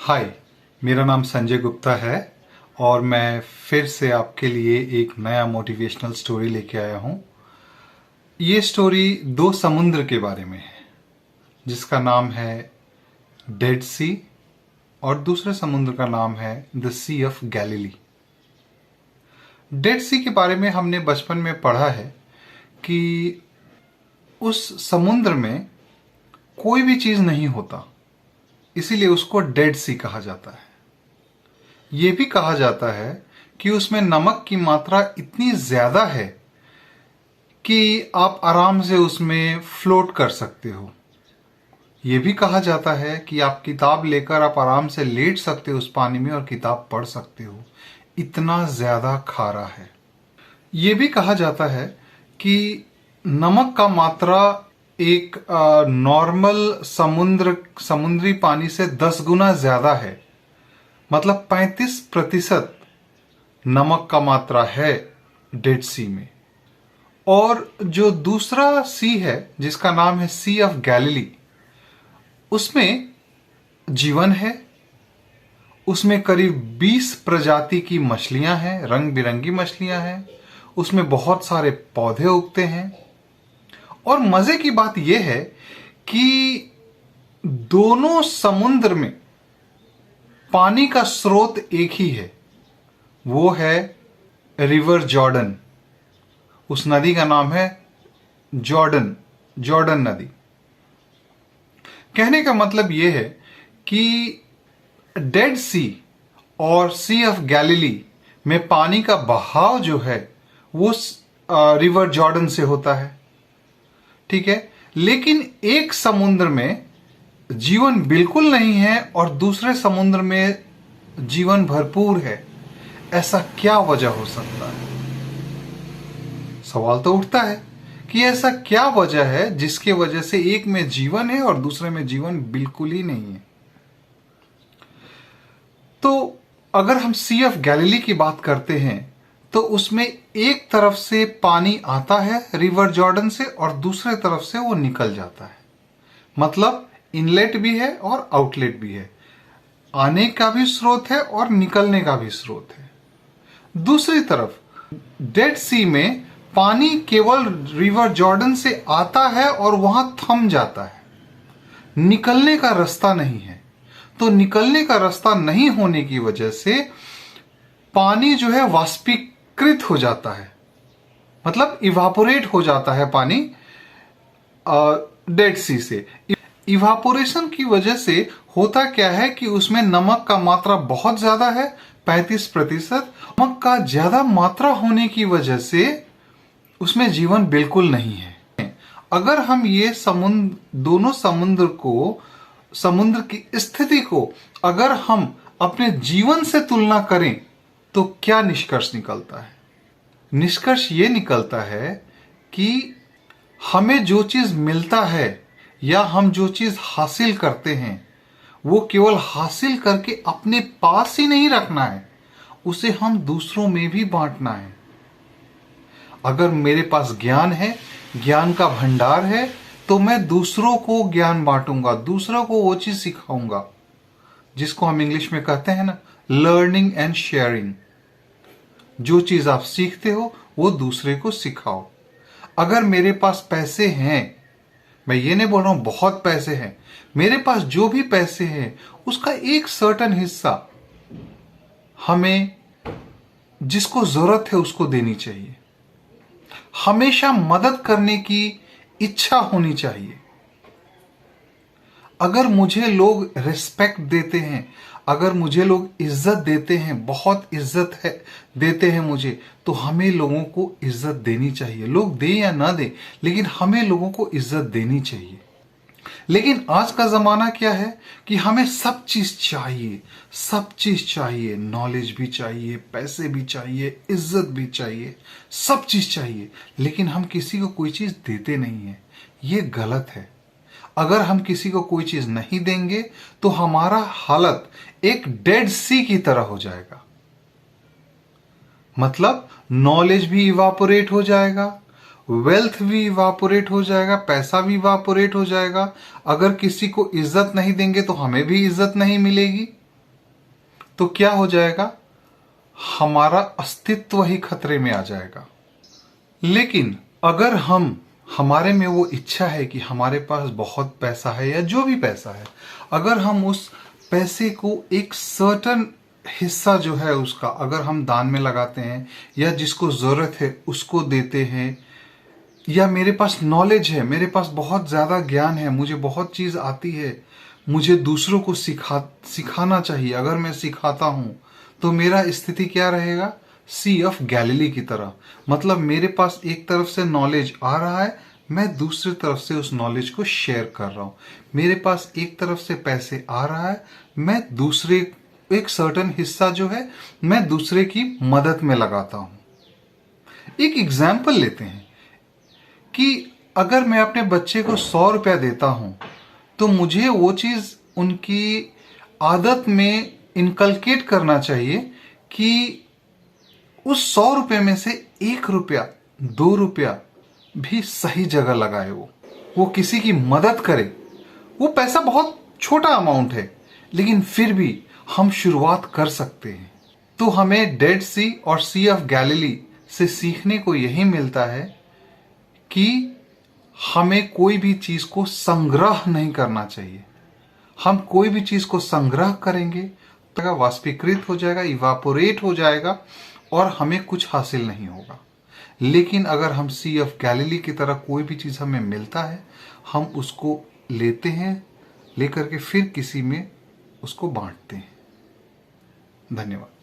हाय, मेरा नाम संजय गुप्ता है और मैं फिर से आपके लिए एक नया मोटिवेशनल स्टोरी लेके आया हूँ। ये स्टोरी दो समुद्र के बारे में है जिसका नाम है डेड सी और दूसरे समुद्र का नाम है the sea of Galilee. Dead sea के बारे में हमने बचपन में पढ़ा है कि उस समुद्र में कोई भी चीज नहीं होता, इसीलिए उसको डेड सी कहा जाता है। यह भी कहा जाता है कि उसमें नमक की मात्रा इतनी ज्यादा है कि आप आराम से उसमें फ्लोट कर सकते हो। यह भी कहा जाता है कि आप किताब लेकर आप आराम से लेट सकते हो उस पानी में और किताब पढ़ सकते हो, इतना ज्यादा खारा है। यह भी कहा जाता है कि नमक का मात्रा एक नॉर्मल समुद्री पानी से 10 गुना ज्यादा है, मतलब 35% नमक का मात्रा है डेड सी में। और जो दूसरा सी है जिसका नाम है सी ऑफ गैलीली, उसमें जीवन है। उसमें करीब 20 प्रजाति की मछलियां हैं, रंग बिरंगी मछलियां हैं। उसमें बहुत सारे पौधे उगते हैं और मजे की बात यह है कि दोनों समुद्र में पानी का स्रोत एक ही है, वो है रिवर जॉर्डन। उस नदी का नाम है जॉर्डन नदी। कहने का मतलब यह है कि डेड सी और सी ऑफ गैलीली में पानी का बहाव जो है वो रिवर जॉर्डन से होता है, ठीक है। लेकिन एक समुद्र में जीवन बिल्कुल नहीं है और दूसरे समुद्र में जीवन भरपूर है। ऐसा क्या वजह हो सकता है? सवाल तो उठता है कि ऐसा क्या वजह है जिसके वजह से एक में जीवन है और दूसरे में जीवन बिल्कुल ही नहीं है। तो अगर हम सी ऑफ गैलीली की बात करते हैं तो उसमें एक तरफ से पानी आता है रिवर जॉर्डन से और दूसरे तरफ से वो निकल जाता है, मतलब इनलेट भी है और आउटलेट भी है। आने का भी स्रोत है और निकलने का भी स्रोत है। दूसरी तरफ डेड सी में पानी केवल रिवर जॉर्डन से आता है और वहां थम जाता है, निकलने का रास्ता नहीं है। तो निकलने का रास्ता नहीं होने की वजह से पानी जो है वाष्पीकृत हो जाता है, मतलब इवापोरेट हो जाता है पानी डेड सी से। इवापोरेशन की वजह से होता क्या है कि उसमें नमक का मात्रा बहुत ज्यादा है, 35%। नमक का ज्यादा मात्रा होने की वजह से उसमें जीवन बिल्कुल नहीं है। अगर हम ये दोनों समुद्र की स्थिति को अगर हम अपने जीवन से तुलना करें तो क्या निष्कर्ष निकलता है? निष्कर्ष ये निकलता है कि हमें जो चीज मिलता है या हम जो चीज हासिल करते हैं वो केवल हासिल करके अपने पास ही नहीं रखना है, उसे हम दूसरों में भी बांटना है। अगर मेरे पास ज्ञान है, ज्ञान का भंडार है, तो मैं दूसरों को ज्ञान बांटूंगा, दूसरों को वो चीज सिखाऊंगा जिसको हम इंग्लिश में कहते हैं ना, लर्निंग एंड शेयरिंग। जो चीज आप सीखते हो वो दूसरे को सिखाओ। अगर मेरे पास पैसे हैं, मैं ये नहीं बोल रहा हूं बहुत पैसे हैं, मेरे पास जो भी पैसे हैं उसका एक सर्टेन हिस्सा हमें जिसको जरूरत है उसको देनी चाहिए। हमेशा मदद करने की इच्छा होनी चाहिए। अगर मुझे लोग रिस्पेक्ट देते हैं, अगर मुझे लोग इज्जत देते हैं, बहुत इज्जत है देते हैं मुझे, तो हमें लोगों को इज्जत देनी चाहिए। लोग दे या ना दे, लेकिन हमें लोगों को इज्जत देनी चाहिए। लेकिन आज का जमाना क्या है कि हमें सब चीज चाहिए, सब चीज चाहिए, नॉलेज भी चाहिए, पैसे भी चाहिए, इज्जत भी चाहिए, सब चीज चाहिए, लेकिन हम किसी को कोई चीज देते नहीं है। ये गलत है। अगर हम किसी को कोई चीज नहीं देंगे तो हमारा हालत एक डेड सी की तरह हो जाएगा, मतलब नॉलेज भी इवापोरेट हो जाएगा, वेल्थ भी इवापोरेट हो जाएगा, पैसा भी इवापोरेट हो जाएगा। अगर किसी को इज्जत नहीं देंगे तो हमें भी इज्जत नहीं मिलेगी। तो क्या हो जाएगा, हमारा अस्तित्व ही खतरे में आ जाएगा। लेकिन अगर हमारे में वो इच्छा है कि हमारे पास बहुत पैसा है या जो भी पैसा है, अगर हम उस पैसे को एक सर्टन हिस्सा जो है उसका अगर हम दान में लगाते हैं या जिसको जरूरत है उसको देते हैं, या मेरे पास नॉलेज है, मेरे पास बहुत ज्यादा ज्ञान है, मुझे बहुत चीज आती है, मुझे दूसरों को सिखाना चाहिए, अगर मैं सिखाता हूं तो मेरा स्थिति क्या रहेगा, सी ऑफ गैलिली की तरह। मतलब मेरे पास एक तरफ से नॉलेज आ रहा है, मैं दूसरी तरफ से उस नॉलेज को शेयर कर रहा हूं। मेरे पास एक तरफ से पैसे आ रहा है, मैं दूसरे एक सर्टेन हिस्सा जो है मैं दूसरे की मदद में लगाता हूं। एक एग्जाम्पल लेते हैं कि अगर मैं अपने बच्चे को 100 रुपया देता हूं तो मुझे वो चीज उनकी आदत में इनकलकेट करना चाहिए कि उस 100 रुपये में से 1 रुपया 2 रुपया भी सही जगह लगाए, वो किसी की मदद करे। वो पैसा बहुत छोटा अमाउंट है, लेकिन फिर भी हम शुरुआत कर सकते हैं। तो हमें डेड सी और सी ऑफ गैलिली से सीखने को यही मिलता है कि हमें कोई भी चीज को संग्रह नहीं करना चाहिए। हम कोई भी चीज को संग्रह करेंगे तो वाष्पीकृत हो जाएगा, इवापोरेट हो जाएगा और हमें कुछ हासिल नहीं होगा। लेकिन अगर हम सी ऑफ गैलिली की तरह कोई भी चीज हमें मिलता है, हम उसको लेते हैं, लेकर के फिर किसी में उसको बांटते हैं। धन्यवाद।